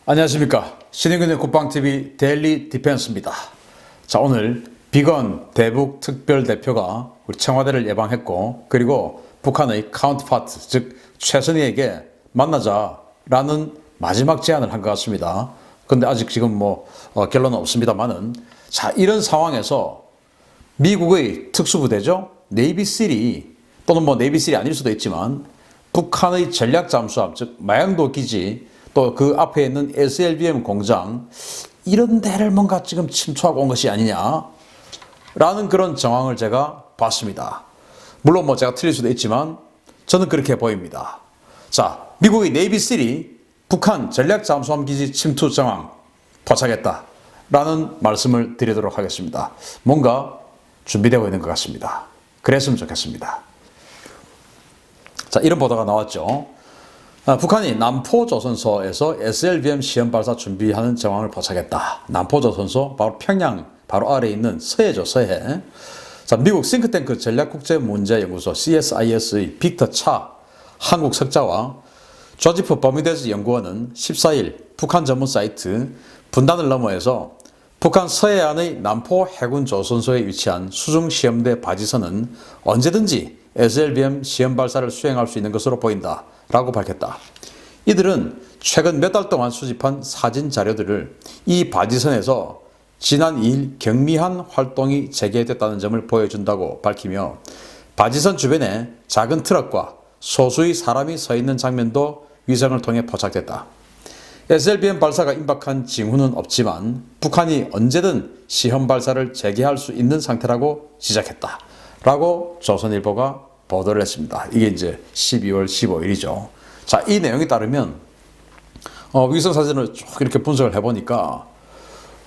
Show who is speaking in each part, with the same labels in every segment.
Speaker 1: 안녕하십니까. 신인근의 국방TV 데일리 디펜스입니다. 자, 오늘 비건 대북 특별대표가 우리 청와대를 예방했고, 그리고 북한의 카운터파트, 즉 최선희에게 만나자라는 마지막 제안을 한 것 같습니다. 근데 아직 지금 결론은 없습니다만은, 자, 이런 상황에서 미국의 특수부대죠, 네이비실이, 또는 네이비실이 아닐 수도 있지만 북한의 전략 잠수함, 즉 마양도 기지, 또 그 앞에 있는 SLBM 공장, 이런 데를 뭔가 지금 침투하고 온 것이 아니냐 라는 그런 정황을 제가 봤습니다. 물론 제가 틀릴 수도 있지만 저는 그렇게 보입니다. 자, 미국의 네이비실이 북한 전략 잠수함 기지 침투 정황 포착했다 라는 말씀을 드리도록 하겠습니다. 뭔가 준비되고 있는 것 같습니다. 그랬으면 좋겠습니다. 자, 이런 보도가 나왔죠. 북한이 남포조선소에서 SLBM 시험 발사 준비하는 정황을 포착했다. 남포조선소 바로 평양 바로 아래에 있는 서해죠, 서해. 자, 미국 싱크탱크 전략국제문제연구소 CSIS의 빅터 차 한국 석자와 조지프 버뮤데즈 연구원은 14일 북한 전문 사이트 분단을 너머에서 북한 서해안의 남포 해군 조선소에 위치한 수중 시험대 바지선은 언제든지 SLBM 시험 발사를 수행할 수 있는 것으로 보인다 라고 밝혔다. 이들은 최근 몇 달 동안 수집한 사진 자료들을 이 바지선에서 지난 2일 경미한 활동이 재개됐다는 점을 보여준다고 밝히며, 바지선 주변에 작은 트럭과 소수의 사람이 서 있는 장면도 위성을 통해 포착됐다. SLBM 발사가 임박한 징후는 없지만 북한이 언제든 시험 발사를 재개할 수 있는 상태라고 지적했다 라고 조선일보가 보도를 했습니다. 이게 이제 12월 15일이죠. 자, 이 내용에 따르면 위성 사진을 쭉 이렇게 분석을 해보니까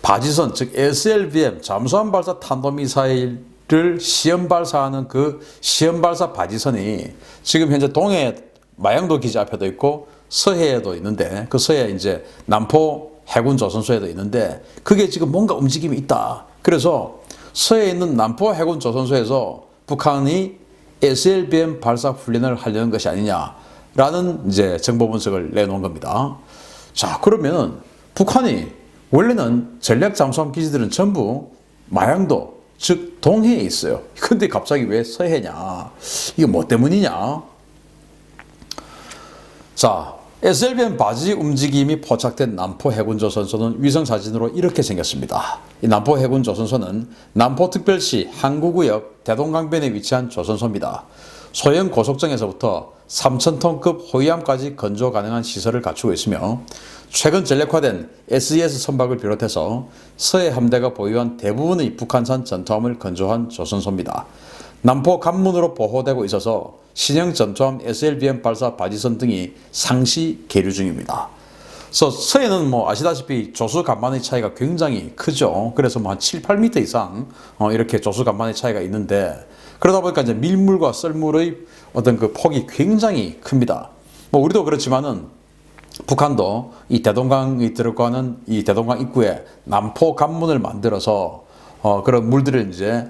Speaker 1: 바지선, 즉 SLBM 잠수함 발사 탄도미사일을 시험 발사하는 그 시험 발사 바지선이 지금 현재 동해 마양도 기지 앞에도 있고 서해에도 있는데, 그 서해 이제 남포 해군 조선소에도 있는데 그게 지금 뭔가 움직임이 있다. 그래서 서해에 있는 남포 해군 조선소에서 북한이 SLBM 발사 훈련을 하려는 것이 아니냐라는 이제 정보 분석을 내놓은 겁니다. 자, 그러면 북한이 원래는 전략 잠수함 기지들은 전부 마양도, 즉 동해에 있어요. 근데 갑자기 왜 서해냐? 이게 뭐 때문이냐? 자, SLBM 바지 움직임이 포착된 남포 해군 조선소는 위성 사진으로 이렇게 생겼습니다. 이 남포 해군 조선소는 남포특별시 항구구역 대동강변에 위치한 조선소입니다. 소형 고속정에서부터 3,000톤급 호위함까지 건조 가능한 시설을 갖추고 있으며, 최근 전력화된 SES 선박을 비롯해서 서해 함대가 보유한 대부분의 북한산 전투함을 건조한 조선소입니다. 남포 관문으로 보호되고 있어서 신형 전투함 SLBM 발사 바지선 등이 상시 계류 중입니다. 그래서 서해는 아시다시피 조수 간만의 차이가 굉장히 크죠. 그래서 한 7, 8m 이상 이렇게 조수 간만의 차이가 있는데, 그러다 보니까 이제 밀물과 썰물의 어떤 그 폭이 굉장히 큽니다. 우리도 그렇지만은 북한도 이 대동강이 들어가는 이 대동강 입구에 남포 관문을 만들어서 그런 물들을 이제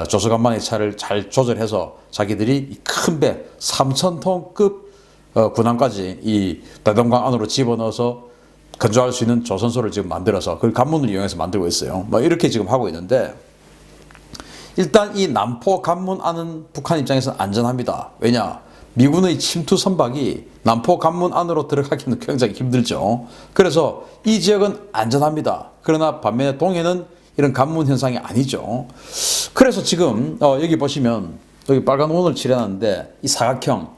Speaker 1: 조수간만의 차를 잘 조절해서 자기들이 큰 배 3,000톤급 군함까지 이 대동강 안으로 집어넣어서 건조할 수 있는 조선소를 지금 만들어서 그 관문을 이용해서 만들고 있어요. 이렇게 지금 하고 있는데, 일단 이 남포 관문 안은 북한 입장에서는 안전합니다. 왜냐? 미군의 침투 선박이 남포 관문 안으로 들어가기는 굉장히 힘들죠. 그래서 이 지역은 안전합니다. 그러나 반면에 동해는 이런 관문 현상이 아니죠. 그래서 지금 여기 보시면 여기 빨간 원을 칠해놨는데 이 사각형,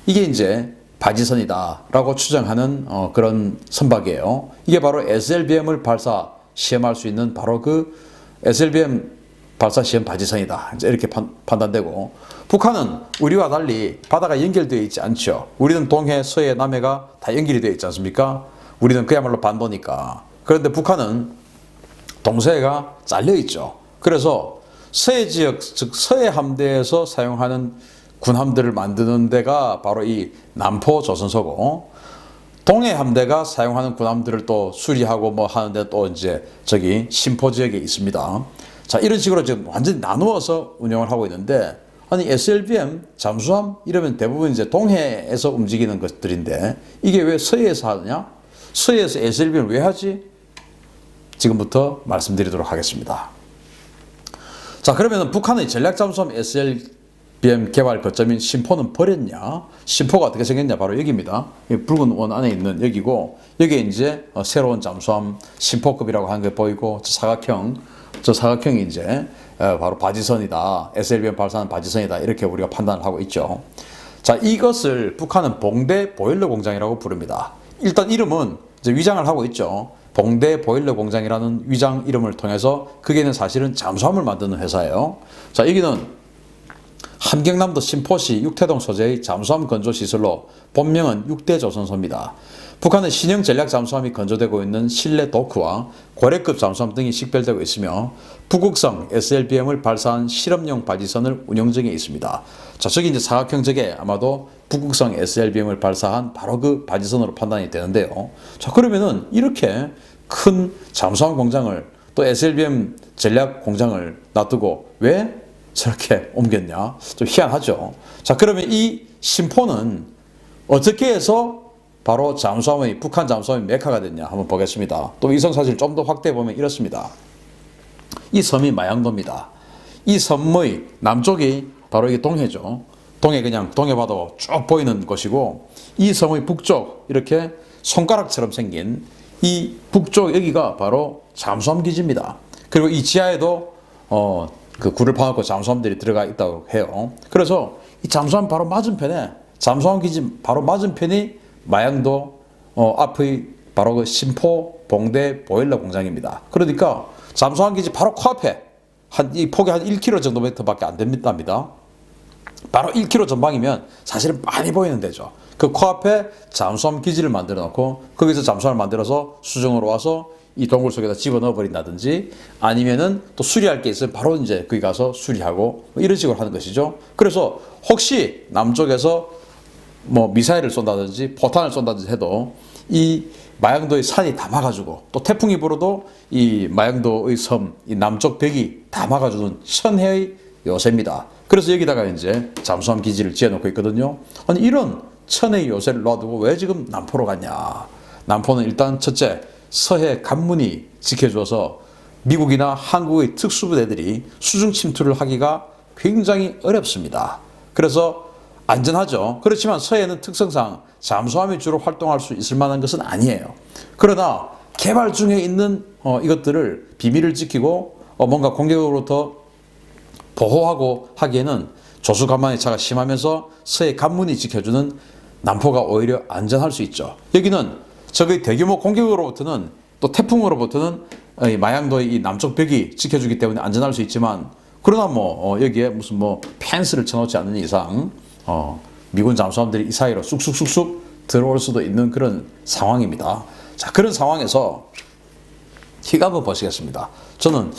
Speaker 1: 이게 이제 바지선이다라고 추정하는 그런 선박이에요. 이게 바로 SLBM을 발사 시험할 수 있는 바로 그 SLBM 발사 시험 바지선이다, 이제 이렇게 판단되고, 북한은 우리와 달리 바다가 연결되어 있지 않죠. 우리는 동해, 서해, 남해가 다 연결이 되어 있지 않습니까? 우리는 그야말로 반도니까. 그런데 북한은 동서해가 잘려 있죠. 그래서 서해 지역, 즉 서해 함대에서 사용하는 군함들을 만드는 데가 바로 이 남포 조선소고, 동해 함대가 사용하는 군함들을 또 수리하고 하는데 또 이제 저기 신포 지역에 있습니다. 자, 이런 식으로 지금 완전히 나누어서 운영을 하고 있는데, 아니 SLBM 잠수함 이러면 대부분 이제 동해에서 움직이는 것들인데 이게 왜 서해에서 하느냐? 서해에서 SLBM을 왜 하지? 지금부터 말씀드리도록 하겠습니다. 자, 그러면 북한의 전략잠수함 SLBM 개발 거점인 신포는 버렸냐? 신포가 어떻게 생겼냐? 바로 여기입니다. 붉은 원 안에 있는 여기고, 여기에 이제 새로운 잠수함 신포급이라고 하는 게 보이고, 저 사각형이 이제 바로 바지선이다. SLBM 발사하는 바지선이다. 이렇게 우리가 판단을 하고 있죠. 자, 이것을 북한은 봉대 보일러 공장이라고 부릅니다. 일단 이름은 이제 위장을 하고 있죠. 봉대 보일러 공장이라는 위장 이름을 통해서 그게는 사실은 잠수함을 만드는 회사예요. 자, 여기는 함경남도 신포시 육태동 소재의 잠수함 건조 시설로 본명은 육대조선소입니다. 북한은 신형 전략 잠수함이 건조되고 있는 실내 도크와 고래급 잠수함 등이 식별되고 있으며 북극성 SLBM을 발사한 실험용 바지선을 운영 중에 있습니다. 자, 저기 이제 사각형 저게 아마도 북극성 SLBM을 발사한 바로 그 바지선으로 판단이 되는데요. 자, 그러면은 이렇게 큰 잠수함 공장을 또 SLBM 전략 공장을 놔두고 왜 저렇게 옮겼냐? 좀 희한하죠. 자, 그러면 이 신포는 어떻게 해서 바로 북한 잠수함의 메카가 됐냐? 한번 보겠습니다. 또 이성사실 좀 더 확대해 보면 이렇습니다. 이 섬이 마양도입니다. 이 섬의 남쪽이 바로 이게 동해죠. 그냥 동해바다 쭉 보이는 곳이고, 이 섬의 북쪽 이렇게 손가락처럼 생긴 이 북쪽 여기가 바로 잠수함 기지입니다. 그리고 이 지하에도 그 굴을 파놓고 잠수함들이 들어가 있다고 해요. 그래서 이 잠수함 바로 맞은편에 잠수함 기지 바로 맞은편이 마양도 앞의 바로 그 신포 봉대 보일러 공장입니다. 그러니까 잠수함 기지 바로 코앞에 이 폭이 한 1km 정도밖에 안 됩니다. 바로 1km 전방이면 사실은 많이 보이는 데죠. 그 코앞에 잠수함 기지를 만들어 놓고 거기서 잠수함을 만들어서 수중으로 와서 이 동굴 속에다 집어넣어 버린다든지 아니면은 또 수리할 게 있으면 바로 이제 거기 가서 수리하고 이런 식으로 하는 것이죠. 그래서 혹시 남쪽에서 뭐 미사일을 쏜다든지 포탄을 쏜다든지 해도 이 마양도의 산이 다 막아주고 또 태풍이 불어도 이 마양도의 섬, 이 남쪽 벽이 다 막아주는 천혜의 요새입니다. 그래서 여기다가 이제 잠수함 기지를 지어놓고 있거든요. 아니 이런 천혜의 요새를 놔두고 왜 지금 남포로 갔냐? 남포는 일단 첫째 서해 관문이 지켜줘서 미국이나 한국의 특수부대들이 수중 침투를 하기가 굉장히 어렵습니다. 그래서 안전하죠. 그렇지만 서해는 특성상 잠수함이 주로 활동할 수 있을 만한 것은 아니에요. 그러나 개발 중에 있는 이것들을 비밀을 지키고 뭔가 공격으로부터 보호하고 하기에는 조수간만의 차가 심하면서 서해 관문이 지켜주는 남포가 오히려 안전할 수 있죠. 여기는 적의 대규모 공격으로부터는 또 태풍으로부터는 마양도의 이 남쪽 벽이 지켜주기 때문에 안전할 수 있지만 그러나 여기에 무슨 펜스를 쳐놓지 않는 이상 미군 잠수함들이 이 사이로 쑥쑥쑥쑥 들어올 수도 있는 그런 상황입니다. 자, 그런 상황에서 이거 한번 보시겠습니다. 저는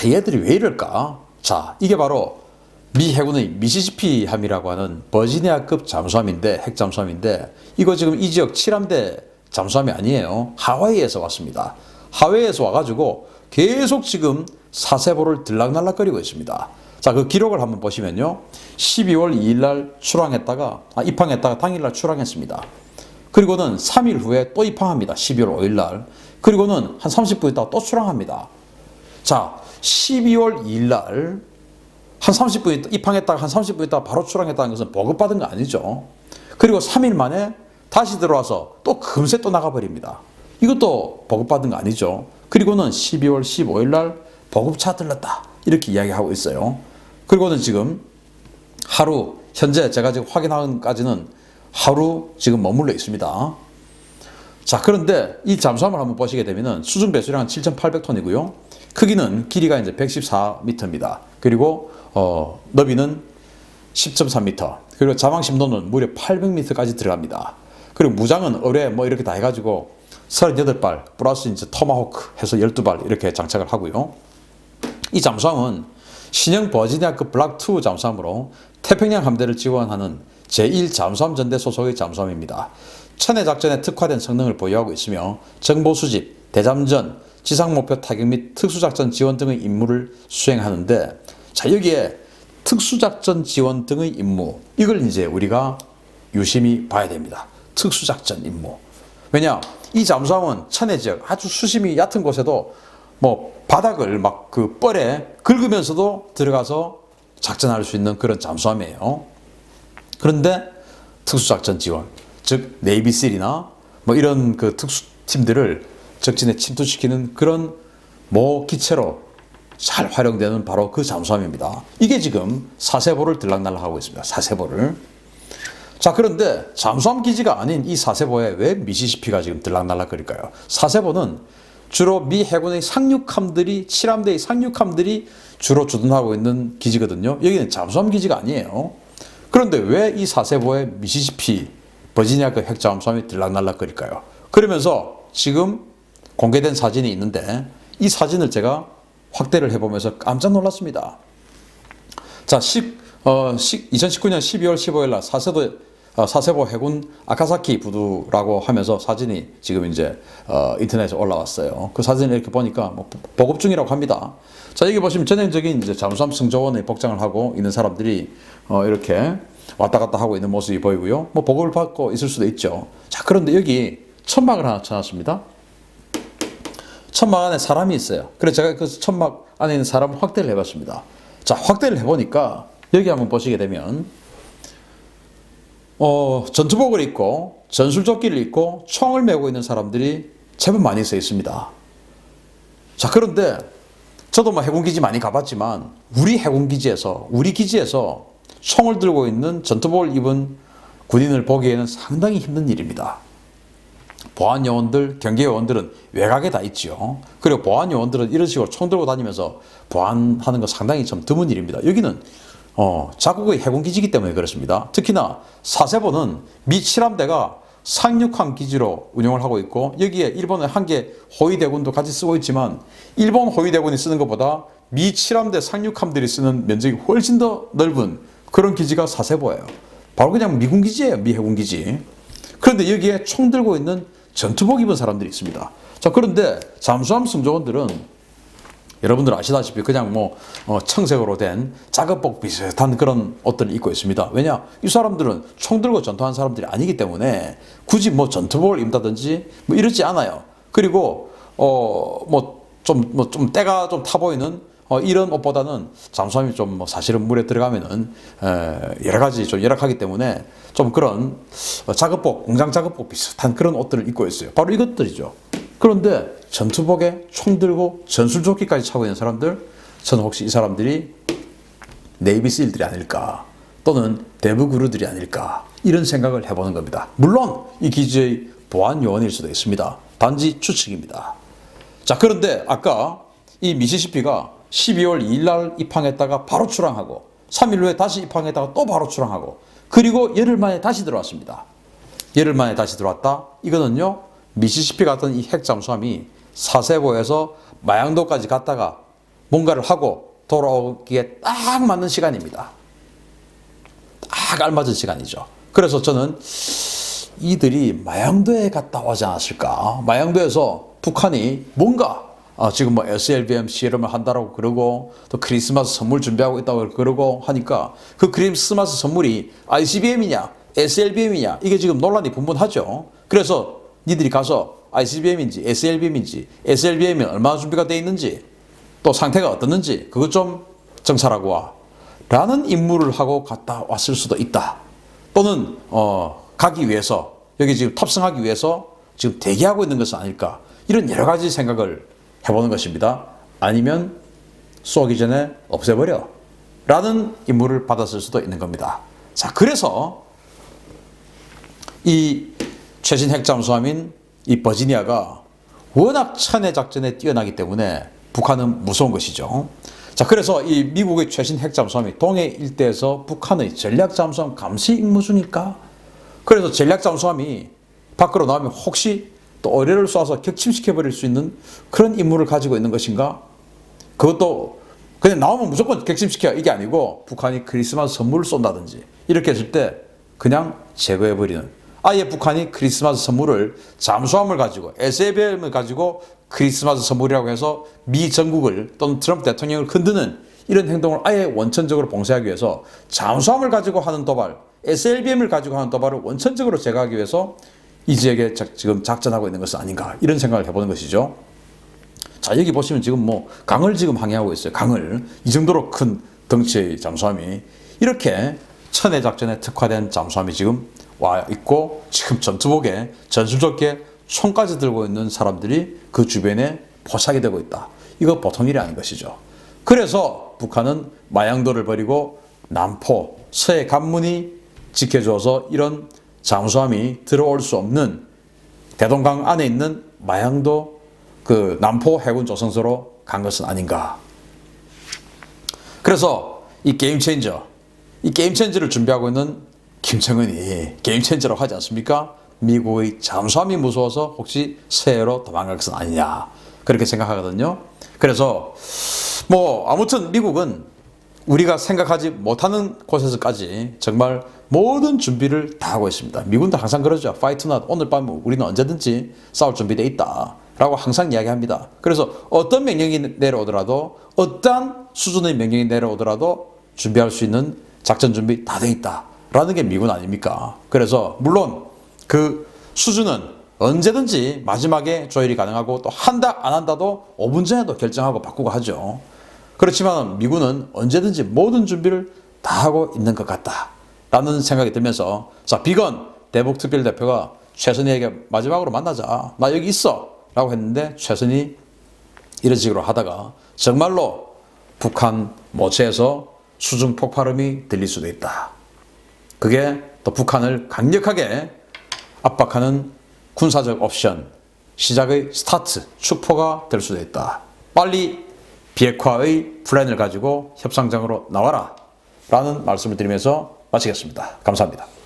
Speaker 1: 얘들이 왜 이럴까? 자, 이게 바로 미 해군의 미시시피함이라고 하는 버지니아급 잠수함인데 핵잠수함인데 이거 지금 이 지역 7함대 잠수함이 아니에요. 하와이에서 왔습니다. 하와이에서 와가지고 계속 지금 사세보를 들락날락거리고 있습니다. 자, 그 기록을 한번 보시면요. 12월 2일 날 입항했다가 당일날 출항했습니다. 그리고는 3일 후에 또 입항합니다. 12월 5일 날. 그리고는 한 30분 있다가 또 출항합니다. 자, 12월 2일 날 한 30분 입항했다가 한 30분 있다가 바로 출항했다는 것은 보급받은 거 아니죠. 그리고 3일 만에 다시 들어와서 또 금세 또 나가버립니다. 이것도 보급받은 거 아니죠. 그리고는 12월 15일 날 보급차 들렀다. 이렇게 이야기하고 있어요. 그리고는 지금 현재 제가 지금 확인한 까지는 하루 지금 머물러 있습니다. 자, 그런데 이 잠수함을 한번 보시게 되면은 수중 배수량은 7,800톤이고요. 크기는 길이가 이제 114m입니다. 그리고 너비는 10.3m. 그리고 자망 심도는 무려 800m까지 들어갑니다. 그리고 무장은 어뢰 이렇게 다 해가지고 38발 플러스 이제 토마호크 해서 12발 이렇게 장착을 하고요. 이 잠수함은 신형 버지니아급 블락2 잠수함으로 태평양 함대를 지원하는 제1잠수함 전대 소속의 잠수함입니다. 천해 작전에 특화된 성능을 보유하고 있으며 정보 수집, 대잠전, 지상목표 타격 및 특수작전 지원 등의 임무를 수행하는데, 자, 여기에 특수작전 지원 등의 임무, 이걸 이제 우리가 유심히 봐야 됩니다. 특수작전 임무. 왜냐? 이 잠수함은 천해 지역 아주 수심이 얕은 곳에도 뭐 바닥을 막 그 뻘에 긁으면서도 들어가서 작전할 수 있는 그런 잠수함이에요. 그런데 특수작전 지원, 즉 네이비실이나 뭐 이런 그 특수팀들을 적진에 침투시키는 그런 모 기체로 잘 활용되는 바로 그 잠수함입니다. 이게 지금 사세보를 들락날락하고 있습니다. 사세보를. 자, 그런데 잠수함 기지가 아닌 이 사세보에 왜 미시시피가 지금 들락날락거릴까요? 사세보는 주로 미 해군의 상륙함들이, 칠함대의 상륙함들이 주로 주둔하고 있는 기지거든요. 여기는 잠수함 기지가 아니에요. 그런데 왜 이 사세보에 미시시피 버지니아 그 핵잠수함이 들락날락거릴까요? 그러면서 지금 공개된 사진이 있는데 이 사진을 제가 확대를 해보면서 깜짝 놀랐습니다. 자, 2019년 12월 15일 날 사세보 해군 아카사키 부두라고 하면서 사진이 지금 이제 인터넷에 올라왔어요. 그 사진을 이렇게 보니까 뭐 보급 중이라고 합니다. 자, 여기 보시면 전형적인 이제 잠수함 승조원의 복장을 하고 있는 사람들이 이렇게 왔다 갔다 하고 있는 모습이 보이고요. 뭐 보급을 받고 있을 수도 있죠. 자, 그런데 여기 천막을 하나 쳐놨습니다. 천막 안에 사람이 있어요. 그래서 제가 그 천막 안에 있는 사람 확대를 해봤습니다. 자, 확대를 해보니까 여기 한번 보시게 되면 전투복을 입고 전술조끼를 입고 총을 메고 있는 사람들이 제법 많이 서 있습니다. 자, 그런데 저도 뭐 해군기지 많이 가봤지만 우리 해군기지에서, 우리 기지에서 총을 들고 있는 전투복을 입은 군인을 보기에는 상당히 힘든 일입니다. 보안요원들, 경계요원들은 외곽에 다 있죠. 그리고 보안요원들은 이런 식으로 총 들고 다니면서 보안하는 거 상당히 좀 드문 일입니다. 여기는 자국의 해군기지이기 때문에 그렇습니다. 특히나 사세보는 미 칠함대가 상륙함 기지로 운영을 하고 있고 여기에 일본의 한 개 호위대군도 같이 쓰고 있지만 일본 호위대군이 쓰는 것보다 미 칠함대 상륙함들이 쓰는 면적이 훨씬 더 넓은 그런 기지가 사세보예요. 바로 그냥 미군 기지예요. 미 해군 기지. 그런데 여기에 총 들고 있는 전투복 입은 사람들이 있습니다. 자, 그런데 잠수함 승조원들은 여러분들 아시다시피 그냥 뭐 청색으로 된 작업복 비슷한 그런 옷들을 입고 있습니다. 왜냐? 이 사람들은 총 들고 전투한 사람들이 아니기 때문에 굳이 뭐 전투복을 입다든지 뭐 이러지 않아요. 그리고 좀 때가 좀 타 보이는 이런 옷보다는 잠수함이 좀 뭐 사실은 물에 들어가면은 여러 가지 좀 열악하기 때문에 좀 그런 작업복, 공장 작업복 비슷한 그런 옷들을 입고 있어요. 바로 이것들이죠. 그런데 전투복에 총 들고 전술조끼까지 차고 있는 사람들, 저는 혹시 이 사람들이 네이비실들이 아닐까 또는 대부그루들이 아닐까 이런 생각을 해보는 겁니다. 물론 이 기지의 보안 요원일 수도 있습니다. 단지 추측입니다. 자, 그런데 아까 이 미시시피가 12월 2일 날 입항했다가 바로 출항하고 3일 후에 다시 입항했다가 또 바로 출항하고 그리고 열흘 만에 다시 들어왔습니다. 열흘 만에 다시 들어왔다? 이거는요, 미시시피 같은 이 핵잠수함이 사세보에서 마양도까지 갔다가 뭔가를 하고 돌아오기에 딱 맞는 시간입니다. 딱 알맞은 시간이죠. 그래서 저는 이들이 마양도에 갔다 오지 않았을까? 마양도에서 북한이 뭔가 지금 뭐 SLBM 실험을 한다라고 그러고 또 크리스마스 선물 준비하고 있다고 그러고 하니까 그 크리스마스 선물이 ICBM이냐 SLBM이냐 이게 지금 논란이 분분하죠. 그래서 니들이 가서 ICBM인지 SLBM인지 SLBM이 얼마나 준비가 돼 있는지 또 상태가 어떻는지 그것 좀 정찰하고 와 라는 임무를 하고 갔다 왔을 수도 있다. 또는 가기 위해서 여기 지금 탑승하기 위해서 지금 대기하고 있는 것은 아닐까 이런 여러 가지 생각을 해보는 것입니다. 아니면 쏘기 전에 없애버려 라는 임무를 받았을 수도 있는 겁니다. 자, 그래서 이 최신 핵잠수함인 이 버지니아가 워낙 천해 작전에 뛰어나기 때문에 북한은 무서운 것이죠. 자, 그래서 이 미국의 최신 핵잠수함이 동해 일대에서 북한의 전략잠수함 감시 임무 중일까? 그래서 전략잠수함이 밖으로 나오면 혹시 또 어뢰를 쏴서 격침시켜버릴 수 있는 그런 임무를 가지고 있는 것인가? 그것도 그냥 나오면 무조건 격침시켜 이게 아니고 북한이 크리스마스 선물을 쏜다든지 이렇게 했을 때 그냥 제거해버리는 아예 북한이 크리스마스 선물을 잠수함을 가지고 SLBM을 가지고 크리스마스 선물이라고 해서 미 정국을 또는 트럼프 대통령을 흔드는 이런 행동을 아예 원천적으로 봉쇄하기 위해서 잠수함을 가지고 하는 도발, SLBM을 가지고 하는 도발을 원천적으로 제거하기 위해서 이 지역에 지금 작전하고 있는 것은 아닌가 이런 생각을 해보는 것이죠. 자, 여기 보시면 지금 뭐 강을 지금 항해하고 있어요. 강을. 이 정도로 큰 덩치의 잠수함이 이렇게 천해 작전에 특화된 잠수함이 지금 와 있고 지금 전투복에 전술적게 손까지 들고 있는 사람들이 그 주변에 포착이 되고 있다. 이거 보통 일이 아닌 것이죠. 그래서 북한은 마양도를 버리고 남포, 서해 관문이 지켜줘서 이런 잠수함이 들어올 수 없는 대동강 안에 있는 마양도 그 남포 해군 조성소로 간 것은 아닌가. 그래서 이 게임 체인저를 준비하고 있는 김정은이 게임 체인저라고 하지 않습니까? 미국의 잠수함이 무서워서 혹시 서해로 도망갈 것은 아니냐 그렇게 생각하거든요. 그래서 뭐 아무튼 미국은 우리가 생각하지 못하는 곳에서까지 정말 모든 준비를 다 하고 있습니다. 미군도 항상 그러죠. Fight not. 오늘 밤 우리는 언제든지 싸울 준비되어 있다 라고 항상 이야기합니다. 그래서 어떤 명령이 내려오더라도 어떠한 수준의 명령이 내려오더라도 준비할 수 있는 작전 준비 다 돼 있다 라는 게 미군 아닙니까? 그래서 물론 그 수준은 언제든지 마지막에 조율이 가능하고 또 한다 안 한다도 5분 전에도 결정하고 바꾸고 하죠. 그렇지만 미군은 언제든지 모든 준비를 다 하고 있는 것 같다 라는 생각이 들면서 자, 비건 대북특별대표가 최선희에게 마지막으로 만나자, 나 여기 있어 라고 했는데 최선희 이런 식으로 하다가 정말로 북한 모처에서 수중 폭발음이 들릴 수도 있다. 그게 또 북한을 강력하게 압박하는 군사적 옵션 시작의 스타트 축포가 될 수도 있다. 빨리 비핵화의 플랜을 가지고 협상장으로 나와라 라는 말씀을 드리면서 마치겠습니다. 감사합니다.